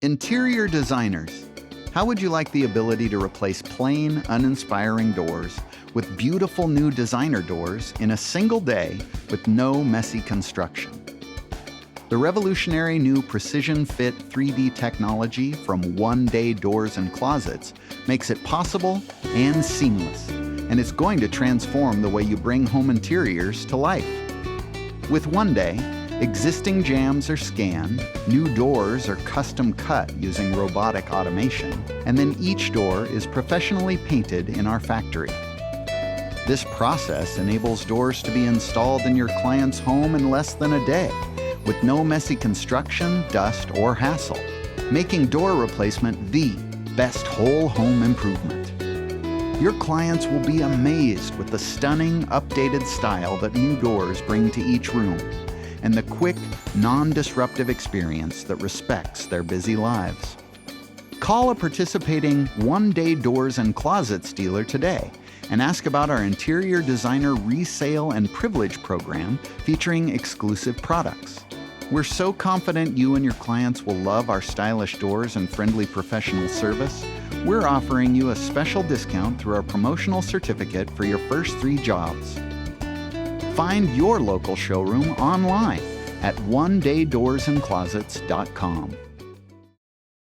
Interior designers, how would you like the ability to replace plain, uninspiring doors with beautiful new designer doors in a single day with no messy construction? The revolutionary new precision fit 3D technology from One Day Doors and Closets makes it possible and seamless, and it's going to transform the way you bring home interiors to life. With One Day, existing jambs are scanned, new doors are custom cut using robotic automation, and then each door is professionally painted in our factory. This process enables doors to be installed in your client's home in less than a day, with no messy construction, dust, or hassle, making door replacement the best whole home improvement. Your clients will be amazed with the stunning, updated style that new doors bring to each room, and the quick, non-disruptive experience that respects their busy lives. Call a participating One Day Doors and Closets dealer today and ask about our interior designer resale and privilege program featuring exclusive products. We're so confident you and your clients will love our stylish doors and friendly professional service, we're offering you a special discount through our promotional certificate for your first 3 jobs. Find your local showroom online at onedaydoorsandclosets.com.